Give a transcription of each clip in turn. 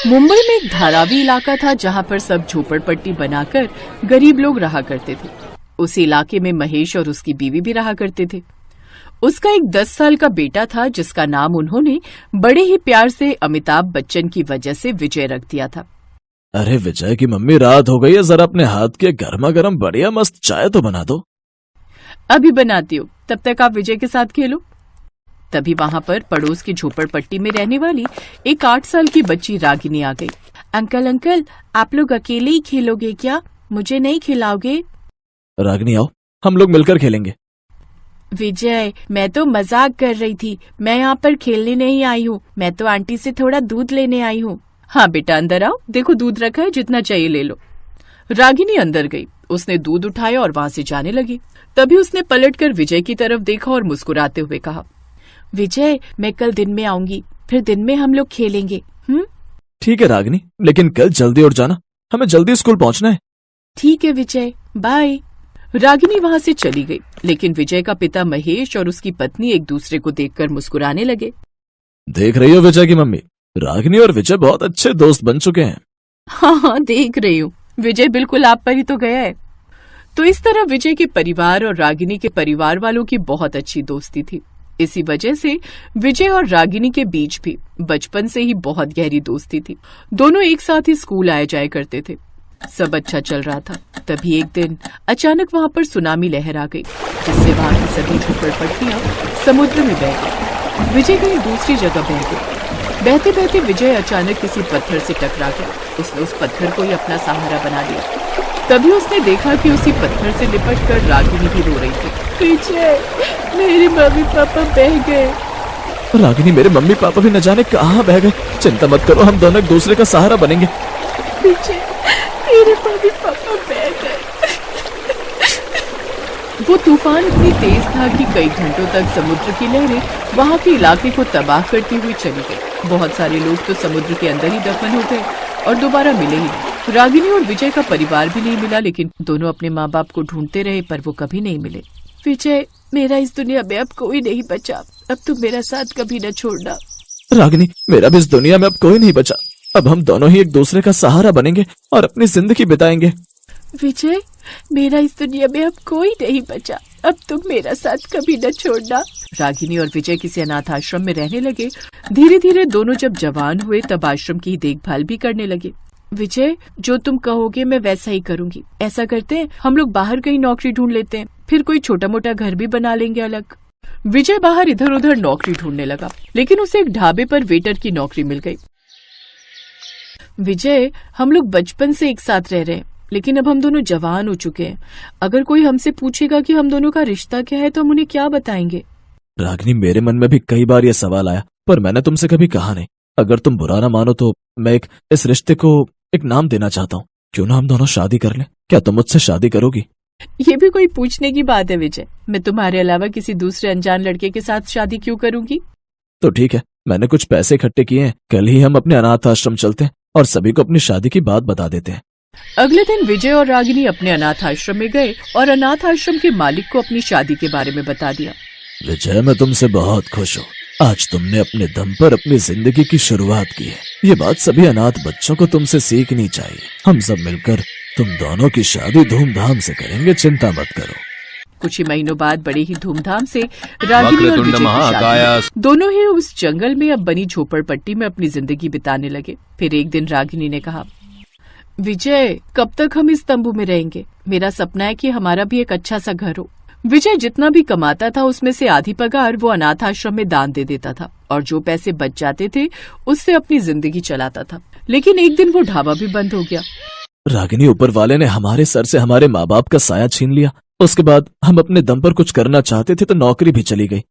मुंबई में एक धारावी इलाका था जहाँ पर सब झोपड़पट्टी बनाकर गरीब लोग रहा करते थे। उस इलाके में महेश और उसकी बीवी भी रहा करते थे। उसका एक 10 साल का बेटा था जिसका नाम उन्होंने बड़े ही प्यार से अमिताभ बच्चन की वजह से विजय रख दिया था। अरे विजय की मम्मी, रात हो गई है, जरा अपने हाथ के गर्मा गर्म बढ़िया मस्त चाय तो बना दो। अभी बनाती हूँ, तब तक आप विजय के साथ खेलो। तभी वहाँ पर पड़ोस की झोपड़पट्टी में रहने वाली एक 8 साल की बच्ची रागिनी आ गई। अंकल, आप लोग अकेले ही खेलोगे क्या? मुझे नहीं खिलाओगे? रागिनी आओ, हम लोग मिलकर खेलेंगे। विजय, मैं तो मजाक कर रही थी, मैं यहाँ पर खेलने नहीं आई हूँ, मैं तो आंटी से थोड़ा दूध लेने आई हूँ। हाँ बेटा, अंदर आओ, देखो दूध रखा है, जितना चाहिए ले लो। रागिनी अंदर गई, उसने दूध उठाया और वहाँ से जाने लगी। तभी उसने पलटकर विजय की तरफ देखा और मुस्कुराते हुए कहा, विजय, मैं कल दिन में आऊंगी, फिर दिन में हम लोग खेलेंगे। ठीक है रागिनी, लेकिन कल जल्दी उठ जाना, हमें जल्दी स्कूल पहुँचना है। ठीक है विजय, बाय। रागिनी वहाँ से चली गई, लेकिन विजय का पिता महेश और उसकी पत्नी एक दूसरे को देखकर मुस्कुराने लगे। देख रही हो विजय की मम्मी, रागिनी और विजय बहुत अच्छे दोस्त बन चुके हैं। हाँ, देख रही हूँ, विजय बिल्कुल आप पर ही तो गया है। तो इस तरह विजय के परिवार और रागिनी के परिवार वालों की बहुत अच्छी दोस्ती थी। इसी वजह से विजय और रागिनी के बीच भी बचपन से ही बहुत गहरी दोस्ती थी। दोनों एक साथ ही स्कूल आए जाए करते थे। सब अच्छा चल रहा था। तभी एक दिन अचानक वहाँ पर सुनामी लहर आ गई, जिससे वहाँ की सभी झोपड़पट्टियां समुद्र में बह गई। विजय कहीं दूसरी जगह बह गई। बहते बहते विजय अचानक किसी पत्थर से टकरा गया। उसने उस पत्थर को ही अपना सहारा बना लिया। तभी उसने देखा कि उसी पत्थर से लिपट कर रागिनी भी रो रही थी। विजय, मेरे मम्मी पापा बह गए। रागिनी, मेरे मम्मी पापा भी न जाने कहाँ बह गए। चिंता मत करो, हम दोनों एक दूसरे का सहारा बनेंगे। विजय, मेरे मम्मी पापा बह गए। वो तूफान इतनी तेज था कि कई घंटों तक समुद्र की लहरें वहाँ के इलाके को तबाह करती हुई चली गई। बहुत सारे लोग तो समुद्र के अंदर ही दफन हो गए और दोबारा मिले ही नहीं। रागिनी और विजय का परिवार भी नहीं मिला, लेकिन दोनों अपने माँ बाप को ढूंढते रहे, पर वो कभी नहीं मिले। विजय, मेरा इस दुनिया में अब कोई नहीं बचा, अब तुम मेरा साथ कभी न छोड़ना। रागिनी, मेरा भी इस दुनिया में अब कोई नहीं बचा, अब हम दोनों ही एक दूसरे का सहारा बनेंगे और अपनी जिंदगी बिताएंगे। विजय, मेरा इस दुनिया में अब कोई नहीं बचा, अब तुम मेरा साथ कभी न छोड़ना। रागिनी और विजय किसी अनाथ आश्रम में रहने लगे। धीरे धीरे दोनों जब जवान हुए तब आश्रम की देखभाल भी करने लगे। विजय, जो तुम कहोगे मैं वैसा ही करूंगी। ऐसा करते हैं, हम लोग बाहर कहीं नौकरी ढूंढ लेते हैं, फिर कोई छोटा मोटा घर भी बना लेंगे अलग। विजय बाहर इधर उधर नौकरी ढूंढने लगा, लेकिन उसे एक ढाबे पर वेटर की नौकरी मिल गई। विजय, हम लोग बचपन से एक साथ रह रहे हैं, लेकिन अब हम दोनों जवान हो चुके हैं। अगर कोई हमसे पूछेगा कि हम दोनों का रिश्ता क्या है तो हम उन्हें क्या बताएंगे? रागिनी, मेरे मन में भी कई बार ये सवाल आया, पर मैंने तुमसे कभी कहा नहीं। अगर तुम बुरा ना मानो तो मैं इस रिश्ते को एक नाम देना चाहता हूँ। क्यों ना हम दोनों शादी कर लें? क्या तुम मुझसे शादी करोगी? ये भी कोई पूछने की बात है विजय? मैं तुम्हारे अलावा किसी दूसरे अनजान लड़के के साथ शादी क्यों करूंगी? तो ठीक है, मैंने कुछ पैसे इकट्ठे किए हैं, कल ही हम अपने अनाथ आश्रम चलते हैं और सभी को अपनी शादी की बात बता देते हैं। अगले दिन विजय और रागिनी अपने अनाथ आश्रम में गए और अनाथ आश्रम के मालिक को अपनी शादी के बारे में बता दिया। विजय, मैं तुमसे बहुत खुश हूँ। आज तुमने अपने दम पर अपनी जिंदगी की शुरुआत की है। ये बात सभी अनाथ बच्चों को तुमसे सीखनी चाहिए। हम सब मिलकर तुम दोनों की शादी धूमधाम से करेंगे, चिंता मत करो। कुछ ही महीनों बाद बड़े ही धूमधाम से रागिनी और विजय की शादी। दोनों ही उस जंगल में अब बनी झोपड़पट्टी में अपनी जिंदगी बिताने लगे। फिर एक दिन रागिनी ने कहा, विजय, कब तक हम इस तंबू में रहेंगे? मेरा सपना है कि हमारा भी एक अच्छा सा घर हो। विजय जितना भी कमाता था उसमें से आधी पगार वो अनाथ आश्रम में दान दे देता था और जो पैसे बच जाते थे उससे अपनी जिंदगी चलाता था। लेकिन एक दिन वो ढाबा भी बंद हो गया। रागिनी, ऊपर वाले ने हमारे सर से हमारे माँ बाप का साया छीन लिया। उसके बाद हम अपने दम पर कुछ करना चाहते थे तो नौकरी भी चली गई।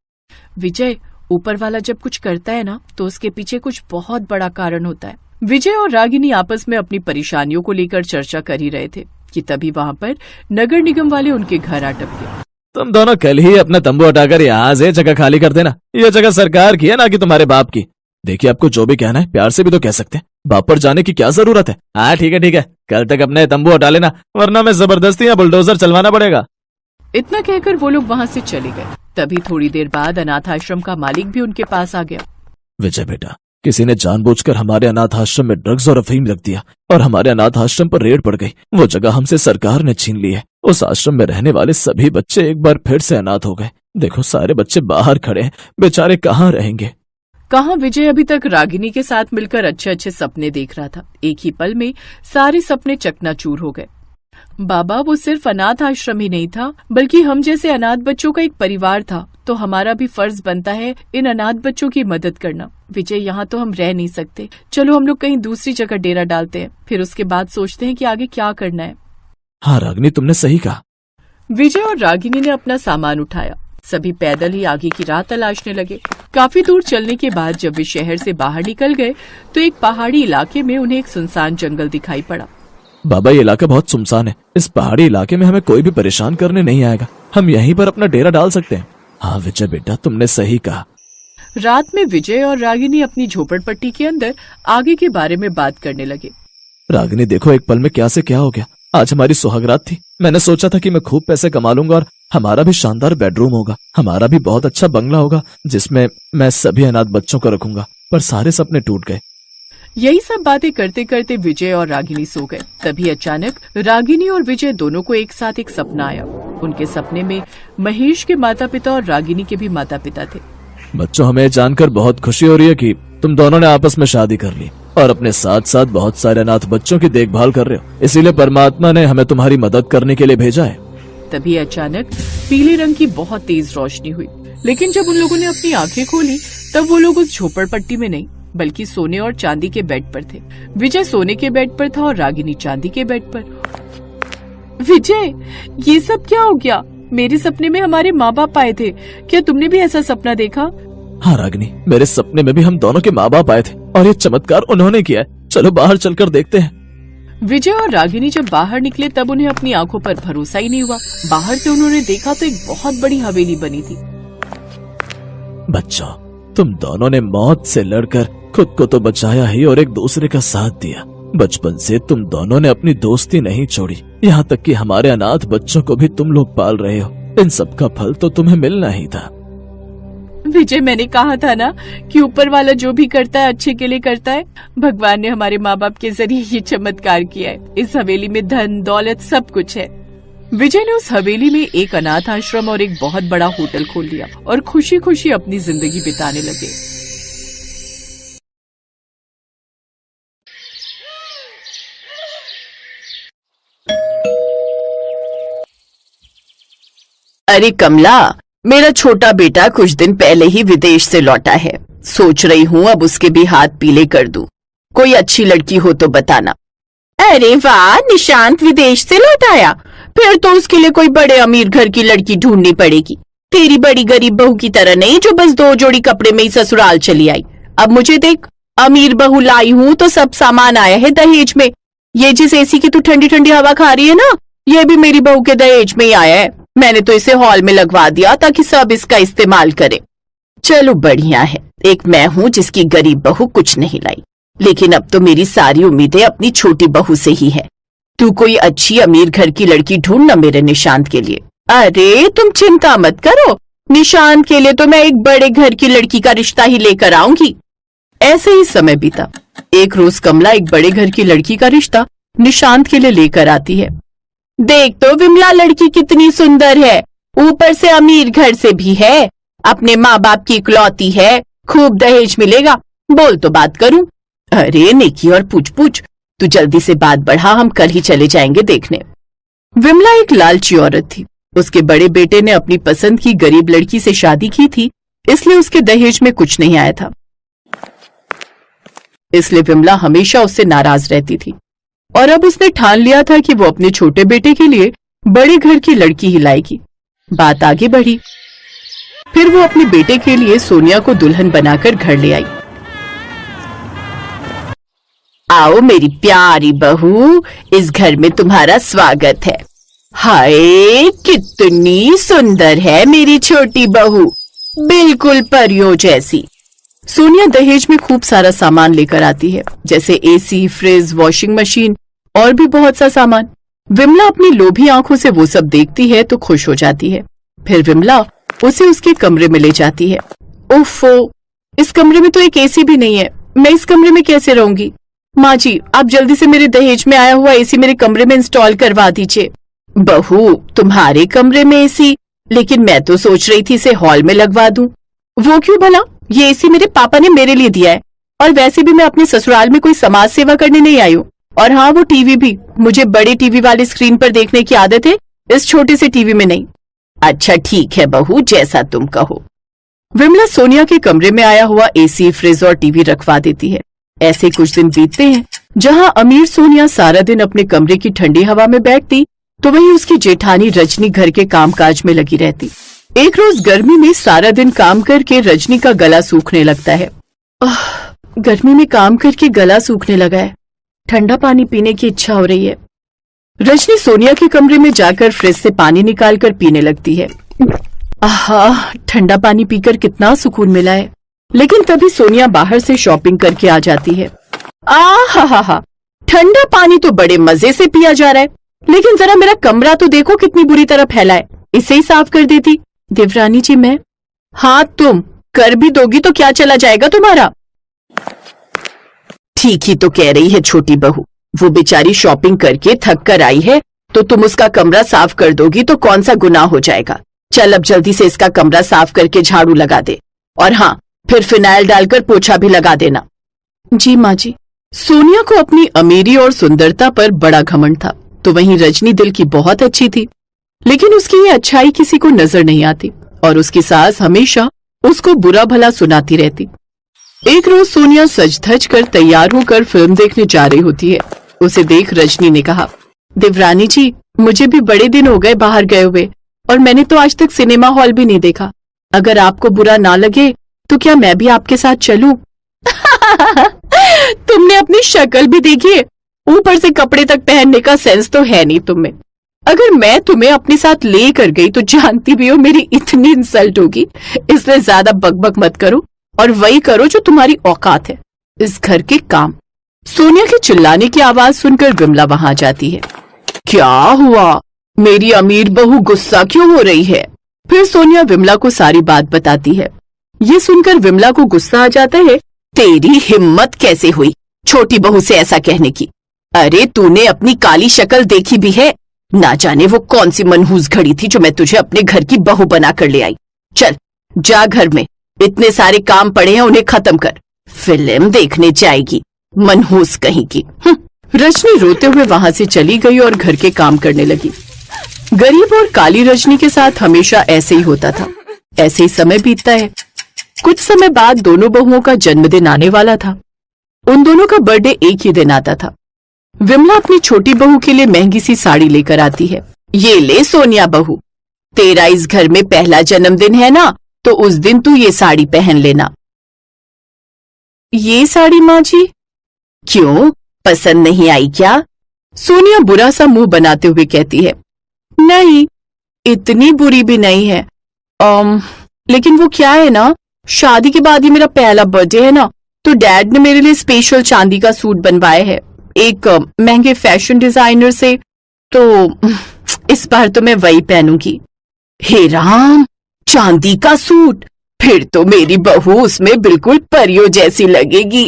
विजय, ऊपर वाला जब कुछ करता है ना तो उसके पीछे कुछ बहुत बड़ा कारण होता है। विजय और रागिनी आपस में अपनी परेशानियों को लेकर चर्चा कर ही रहे थे कि तभी वहाँ पर नगर निगम वाले उनके घर आ टपके। तुम दोनों कल ही अपना तंबू हटाकर यहाँ से जगह खाली कर देना। ये जगह सरकार की है, ना कि तुम्हारे बाप की। देखिए, आपको जो भी कहना है प्यार से भी तो कह सकते हैं, बाप पर जाने की क्या जरूरत है। हाँ ठीक है, कल तक अपने तंबू हटा लेना, वरना मैं जबरदस्ती या बुलडोजर चलवाना पड़ेगा। इतना कहकर वो लोग वहाँ से चले गए। तभी थोड़ी देर बाद अनाथ आश्रम का मालिक भी उनके पास आ गया। विजय बेटा, किसी ने जानबूझकर हमारे अनाथ आश्रम में ड्रग्स और अफीम रख दिया और हमारे अनाथ आश्रम पर रेड पड़ गई। वो जगह हमसे सरकार ने छीन ली है। उस आश्रम में रहने वाले सभी बच्चे एक बार फिर से अनाथ हो गए। देखो, सारे बच्चे बाहर खड़े हैं, बेचारे कहाँ रहेंगे। कहाँ विजय अभी तक रागिनी के साथ मिलकर अच्छे अच्छे सपने देख रहा था। एक ही पल में सारे सपने चकनाचूर हो गए। बाबा, वो सिर्फ अनाथ आश्रम ही नहीं था, बल्कि हम जैसे अनाथ बच्चों का एक परिवार था। तो हमारा भी फर्ज बनता है इन अनाथ बच्चों की मदद करना। विजय, यहाँ तो हम रह नहीं सकते। चलो हम लोग कहीं दूसरी जगह डेरा डालते हैं, फिर उसके बाद सोचते हैं कि आगे क्या करना है। हाँ रागिनी, तुमने सही कहा। विजय और रागिनी ने अपना सामान उठाया। सभी पैदल ही आगे की राह तलाशने लगे। काफी दूर चलने के बाद जब वे शहर से बाहर निकल गए तो एक पहाड़ी इलाके में उन्हें एक सुनसान जंगल दिखाई पड़ा। बाबा, ये इलाका बहुत सुनसान है। इस पहाड़ी इलाके में हमें कोई भी परेशान करने नहीं आएगा। हम यहीं पर अपना डेरा डाल सकते हैं। हाँ विजय बेटा, तुमने सही कहा। रात में विजय और रागिनी अपनी झोपड़पट्टी के अंदर आगे के बारे में बात करने लगे। रागिनी, देखो एक पल में क्या से क्या हो गया। आज हमारी सुहागरात थी। मैंने सोचा था कि मैं खूब पैसे कमा लूंगा और हमारा भी शानदार बेडरूम होगा, हमारा भी बहुत अच्छा बंगला होगा जिसमें मैं सभी अनाथ बच्चों को रखूंगा। पर सारे सपने टूट गए। यही सब बातें करते करते विजय और रागिनी सो गए। तभी अचानक रागिनी और विजय दोनों को एक साथ एक सपना आया। उनके सपने में महेश के माता पिता और रागिनी के भी माता पिता थे। बच्चों, हमें जानकर बहुत खुशी हो रही है कि तुम दोनों ने आपस में शादी कर ली और अपने साथ साथ बहुत सारे अनाथ बच्चों की देखभाल कर रहे हो। इसीलिए परमात्मा ने हमें तुम्हारी मदद करने के लिए भेजा है। तभी अचानक पीले रंग की बहुत तेज रोशनी हुई, लेकिन जब उन लोगों ने अपनी आंखें खोली तब वो लोग उस झोपड़पट्टी में नहीं बल्कि सोने और चांदी के बेड पर थे। विजय सोने के बेड पर था और रागिनी चांदी के बेड पर। विजय, ये सब क्या हो गया? मेरे सपने में हमारे माँ बाप आए थे। क्या तुमने भी ऐसा सपना देखा? हाँ रागिनी, मेरे सपने में भी हम दोनों के माँ बाप आए थे और ये चमत्कार उन्होंने किया है। चलो बाहर चलकर देखते हैं। विजय और रागिनी जब बाहर निकले तब उन्हें अपनी आंखों पर भरोसा ही नहीं हुआ। बाहर से उन्होंने देखा तो एक बहुत बड़ी हवेली बनी थी। बच्चों, तुम दोनों ने मौत से लड़कर खुद को तो बचाया ही और एक दूसरे का साथ दिया। बचपन से तुम दोनों ने अपनी दोस्ती नहीं छोड़ी। यहाँ तक कि हमारे अनाथ बच्चों को भी तुम लोग पाल रहे हो। इन सब का फल तो तुम्हें मिलना ही था। विजय, मैंने कहा था ना कि ऊपर वाला जो भी करता है अच्छे के लिए करता है। भगवान ने हमारे माँ बाप के जरिए ये चमत्कार किया है। इस हवेली में धन दौलत सब कुछ है। विजय ने उस हवेली में एक अनाथ आश्रम और एक बहुत बड़ा होटल खोल लिया और खुशी खुशी अपनी जिंदगी बिताने लगे। अरे कमला, मेरा छोटा बेटा कुछ दिन पहले ही विदेश से लौटा है। सोच रही हूँ अब उसके भी हाथ पीले कर दूं। कोई अच्छी लड़की हो तो बताना। अरे वाह, निशांत विदेश से लौट आया। फिर तो उसके लिए कोई बड़े अमीर घर की लड़की ढूंढनी पड़ेगी। तेरी बड़ी गरीब बहू की तरह नहीं जो बस 2 जोड़ी कपड़े में ही ससुराल चली आई। अब मुझे देख, अमीर बहू लाई हूँ तो सब सामान आया है दहेज में। ये जिस एसी की तू ठंडी ठंडी हवा खा रही है ना, ये भी मेरी बहू के दहेज में ही आया है। मैंने तो इसे हॉल में लगवा दिया ताकि सब इसका इस्तेमाल करे। चलो बढ़िया है, एक मैं हूँ जिसकी गरीब बहू कुछ नहीं लाई। लेकिन अब तो मेरी सारी उम्मीदें अपनी छोटी बहू से ही है। तू कोई अच्छी अमीर घर की लड़की ढूंढना मेरे निशांत के लिए। अरे तुम चिंता मत करो, निशांत के लिए तो मैं एक बड़े घर की लड़की का रिश्ता ही लेकर आऊंगी। ऐसे ही समय बीता। एक रोज कमला एक बड़े घर की लड़की का रिश्ता निशांत के लिए लेकर आती है। देख तो विमला लड़की कितनी सुंदर है, ऊपर से अमीर घर से भी है, अपने माँ बाप की इकलौती है, खूब दहेज मिलेगा। बोल तो बात करूं। अरे नेकी और पूछ पूछ, तू जल्दी से बात बढ़ा, हम कल ही चले जाएंगे देखने। विमला एक लालची औरत थी। उसके बड़े बेटे ने अपनी पसंद की गरीब लड़की से शादी की थी, इसलिए उसके दहेज में कुछ नहीं आया था। इसलिए विमला हमेशा उससे नाराज रहती थी और अब उसने ठान लिया था कि वो अपने छोटे बेटे के लिए बड़े घर की लड़की ही लाएगी। बात आगे बढ़ी। फिर वो अपने बेटे के लिए सोनिया को दुल्हन बनाकर घर ले आई। आओ मेरी प्यारी बहू, इस घर में तुम्हारा स्वागत है। हाय कितनी सुंदर है मेरी छोटी बहू, बिल्कुल परियों जैसी। सोनिया दहेज में खूब सारा सामान लेकर आती है, जैसे एसी, फ्रिज, वॉशिंग मशीन और भी बहुत सा सामान। विमला अपनी लोभी आंखों से वो सब देखती है तो खुश हो जाती है। फिर विमला उसे उसके कमरे में ले जाती है। ओफो, इस कमरे में तो एक एसी भी नहीं है। मैं इस कमरे में कैसे रहूंगी? माँ जी, आप जल्दी से मेरे दहेज में आया हुआ एसी मेरे कमरे में इंस्टॉल करवा दीजिए। बहू, तुम्हारे कमरे में एसी? लेकिन मैं तो सोच रही थी इसे हॉल में लगवा दूं। वो क्यों भला? ये एसी मेरे पापा ने मेरे लिए दिया है, और वैसे भी मैं अपने ससुराल में कोई समाज सेवा करने नहीं आई हूँ। और हाँ, वो टीवी भी मुझे बड़े टीवी वाले स्क्रीन पर देखने की आदत है, इस छोटे से टीवी में नहीं। अच्छा ठीक है बहू, जैसा तुम कहो। विमला सोनिया के कमरे में आया हुआ एसी, फ्रिज और टीवी रखवा देती है। ऐसे कुछ दिन बीतते हैं। जहाँ अमीर सोनिया सारा दिन अपने कमरे की ठंडी हवा में बैठती, तो वहीं उसकी जेठानी रजनी घर के कामकाज में लगी रहती। एक रोज गर्मी में सारा दिन काम करके रजनी का गला सूखने लगता है। गर्मी में काम करके गला सूखने लगा है, ठंडा पानी पीने की इच्छा हो रही है। रजनी सोनिया के कमरे में जाकर फ्रिज से पानी निकालकर पीने लगती है। आहा, ठंडा पानी पीकर कितना सुकून मिला है। लेकिन तभी सोनिया बाहर से शॉपिंग करके आ जाती है। आहा, ठंडा पानी तो बड़े मजे से पिया जा रहा है, लेकिन जरा मेरा कमरा तो देखो कितनी बुरी तरह फैला है, इसे ही साफ कर देती। देवरानी जी, मैं? हाँ, तुम कर भी दोगी तो क्या चला जाएगा तुम्हारा? ठीक ही तो कह रही है छोटी बहू, वो बेचारी शॉपिंग करके थक कर आई है, तो तुम उसका कमरा साफ कर दोगी तो कौन सा गुनाह हो जाएगा। चल अब जल्दी से इसका कमरा साफ करके झाड़ू लगा दे, और हाँ, फिर फिनाइल डालकर पोछा भी लगा देना। जी माँ जी। सोनिया को अपनी अमीरी और सुंदरता पर बड़ा घमंड था, तो वहीं रजनी दिल की बहुत अच्छी थी, लेकिन उसकी ये अच्छाई किसी को नजर नहीं आती, और उसकी सास हमेशा उसको बुरा भला सुनाती रहती। एक रोज सोनिया सज धज कर तैयार होकर फिल्म देखने जा रही होती है। उसे देख रजनी ने कहा, देवरानी जी, मुझे भी बड़े दिन हो गए बाहर गए हुए, और मैंने तो आज तक सिनेमा हॉल भी नहीं देखा। अगर आपको बुरा ना लगे तो क्या मैं भी आपके साथ चलूं? तुमने अपनी शक्ल भी देखी है, ऊपर से कपड़े तक पहनने का सेंस तो है नहीं तुम्हें। अगर मैं तुम्हें अपने साथ ले कर गई तो जानती भी हो मेरी इतनी इंसल्ट होगी, इसलिए ज्यादा बकबक मत करो और वही करो जो तुम्हारी औकात है, इस घर के काम। सोनिया के चिल्लाने की आवाज सुनकर विमला वहां जाती है। क्या हुआ? मेरी अमीर बहू गुस्सा क्यों हो रही है? फिर सोनिया विमला को सारी बात बताती है। ये सुनकर विमला को गुस्सा आ जाता है। तेरी हिम्मत कैसे हुई छोटी बहू से ऐसा कहने की? अरे तूने अपनी काली शक्ल देखी भी है? ना जाने वो कौन सी मनहूस घड़ी थी जो मैं तुझे अपने घर की बहू बना कर ले आई। चल जा, घर में इतने सारे काम पड़े हैं, उन्हें खत्म कर, फिल्म देखने जाएगी मनहूस कहीं की। रजनी रोते हुए वहां से चली गई और घर के काम करने लगी। गरीब और काली रजनी के साथ हमेशा ऐसे ही होता था। ऐसे ही समय बीतता है। कुछ समय बाद दोनों बहुओं का जन्मदिन आने वाला था। उन दोनों का बर्थडे एक ही दिन आता था। विमला अपनी छोटी बहू के लिए महंगी सी साड़ी लेकर आती है। ये ले सोनिया बहू, तेरा इस घर में पहला जन्मदिन है ना, तो उस दिन तू ये साड़ी पहन लेना। ये साड़ी माँ जी? क्यों, पसंद नहीं आई क्या? सोनिया बुरा सा मुंह बनाते हुए कहती है। नहीं, इतनी बुरी भी नहीं है। लेकिन वो क्या है ना, शादी के बाद ही मेरा पहला बर्थडे है ना, तो डैड ने मेरे लिए स्पेशल चांदी का सूट बनवाया है एक महंगे फैशन डिजाइनर से, तो इस बार तो मैं वही पहनूंगी। हे राम, चांदी का सूट? फिर तो मेरी बहू उसमें बिल्कुल परियों जैसी लगेगी।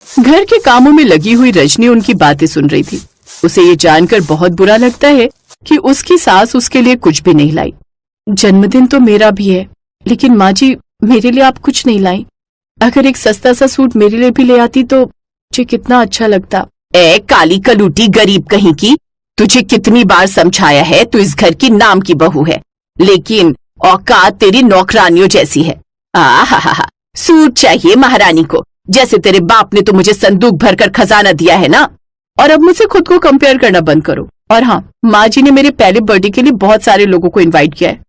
घर के कामों में लगी हुई रजनी उनकी बातें सुन रही थी। उसे ये जानकर बहुत बुरा लगता है कि उसकी सास उसके लिए कुछ भी नहीं लाई। जन्मदिन तो मेरा भी है, लेकिन माँ जी मेरे लिए आप कुछ नहीं लाई। अगर एक सस्ता सा सूट मेरे लिए भी ले आती तो मुझे कितना अच्छा लगता। ए काली कलूटी गरीब कहीं की, तुझे कितनी बार समझाया है तू इस घर की नाम की बहू है, लेकिन औकात तेरी नौकरानियों जैसी है। आहा, सूट चाहिए महारानी को, जैसे तेरे बाप ने तो मुझे संदूक भरकर खजाना दिया है ना। और अब मुझसे खुद को कंपेयर करना बंद करो। और हाँ, माँ जी ने मेरे पहले बर्थडे के लिए बहुत सारे लोगों को इनवाइट किया है,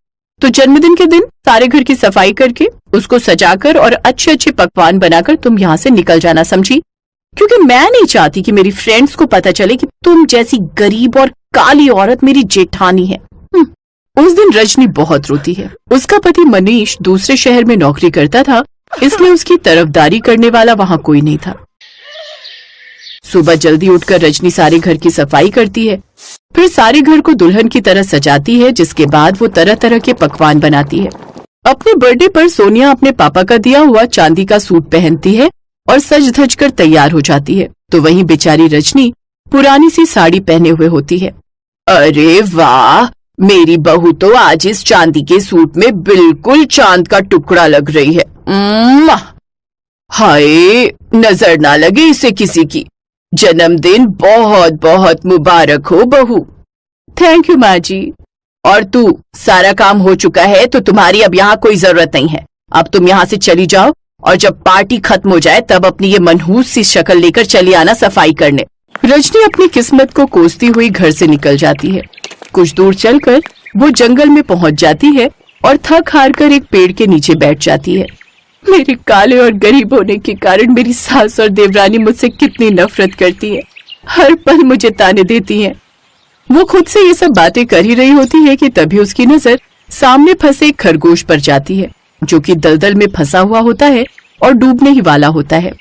तो जन्मदिन के दिन सारे घर की सफाई करके उसको सजाकर और अच्छे अच्छे पकवान बनाकर तुम यहाँ से निकल जाना, समझी? क्योंकि मैं नहीं चाहती कि मेरी फ्रेंड्स को पता चले कि तुम जैसी गरीब और काली औरत मेरी जेठानी है। उस दिन रजनी बहुत रोती है। उसका पति मनीष दूसरे शहर में नौकरी करता था, इसलिए उसकी तरफदारी करने वाला वहाँ कोई नहीं था। सुबह जल्दी उठकर रजनी सारे घर की सफाई करती है, फिर सारे घर को दुल्हन की तरह सजाती है, जिसके बाद वो तरह तरह के पकवान बनाती है। अपने बर्थडे पर सोनिया अपने पापा का दिया हुआ चांदी का सूट पहनती है और सज धज कर तैयार हो जाती है तो वहीं बेचारी रजनी पुरानी सी साड़ी पहने हुए होती है। अरे वाह, मेरी बहू तो आज इस चांदी के सूट में बिल्कुल चांद का टुकड़ा लग रही है। हाय, नजर ना लगे इसे किसी की। जन्मदिन बहुत बहुत मुबारक हो बहू। थैंक यू माँ जी। और तू, सारा काम हो चुका है तो तुम्हारी अब यहाँ कोई जरूरत नहीं है। अब तुम यहाँ से चली जाओ और जब पार्टी खत्म हो जाए तब अपनी ये मनहूस सी शक्ल लेकर चली आना सफाई करने। रजनी अपनी किस्मत को कोसती हुई घर से निकल जाती है। कुछ दूर चलकर वो जंगल में पहुंच जाती है और थक हार कर एक पेड़ के नीचे बैठ जाती है। मेरे काले और गरीब होने के कारण मेरी सास और देवरानी मुझसे कितनी नफरत करती है। हर पल मुझे ताने देती हैं। वो खुद से ये सब बातें कर ही रही होती है कि तभी उसकी नजर सामने फंसे एक खरगोश पर जाती है जो कि दलदल में फंसा हुआ होता है और डूबने ही वाला होता है।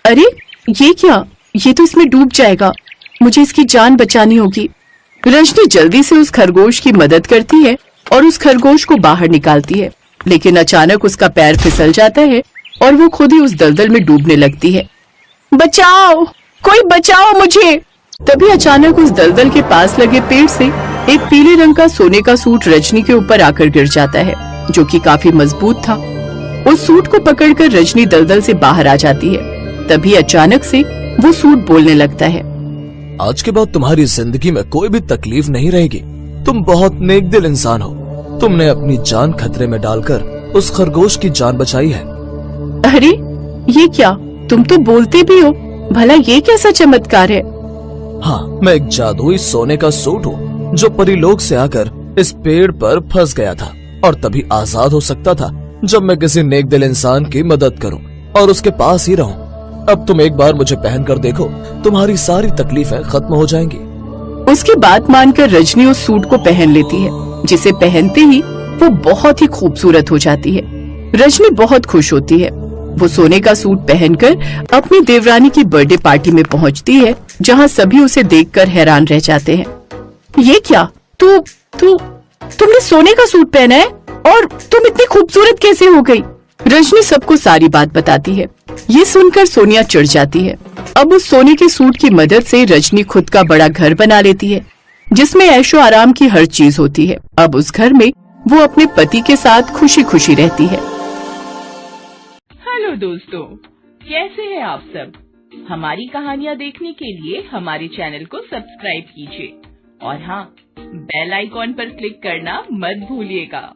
अरे ये क्या, ये तो इसमें डूब जाएगा, मुझे इसकी जान बचानी होगी। रजनी जल्दी से उस खरगोश की मदद करती है और उस खरगोश को बाहर निकालती है, लेकिन अचानक उसका पैर फिसल जाता है और वो खुद ही उस दलदल में डूबने लगती है। बचाओ, कोई बचाओ मुझे। तभी अचानक उस दलदल के पास लगे पेड़ से एक पीले रंग का सोने का सूट रजनी के ऊपर आकर गिर जाता है जो कि काफी मजबूत था। उस सूट को पकड़कर रजनी दलदल से बाहर आ जाती है। तभी अचानक से वो सूट बोलने लगता है। आज के बाद तुम्हारी जिंदगी में कोई भी तकलीफ नहीं रहेगी। तुम बहुत नेक दिल इंसान हो। तुमने अपनी जान खतरे में डालकर उस खरगोश की जान बचाई है। अरे ये क्या, तुम तो बोलते भी हो, भला ये कैसा चमत्कार है? हाँ, मैं एक जादुई सोने का सूट हूँ जो परीलोक से आकर इस पेड़ पर फंस गया था और तभी आजाद हो सकता था जब मैं किसी नेक दिल इंसान की मदद करूँ और उसके पास ही रहूँ। अब तुम एक बार मुझे पहन कर देखो, तुम्हारी सारी तकलीफें खत्म हो जाएंगी। उसकी बात मानकर रजनी उस सूट को पहन लेती है, जिसे पहनते ही वो बहुत ही खूबसूरत हो जाती है। रजनी बहुत खुश होती है। वो सोने का सूट पहनकर अपनी देवरानी की बर्थडे पार्टी में पहुंचती है, जहां सभी उसे देखकर हैरान रह जाते हैं। ये क्या, तुमने सोने का सूट पहना है और तुम इतनी खूबसूरत कैसे हो गई? रजनी सबको सारी बात बताती है। ये सुनकर सोनिया चिढ़ जाती है। अब उस सोने के सूट की मदद से रजनी खुद का बड़ा घर बना लेती है जिसमें ऐशो आराम की हर चीज होती है। अब उस घर में वो अपने पति के साथ खुशी खुशी रहती है। हेलो दोस्तों, कैसे हैं आप सब? हमारी कहानियाँ देखने के लिए हमारे चैनल को सब्सक्राइब कीजिए और हाँ, बेल आइकॉन पर क्लिक करना मत भूलिएगा।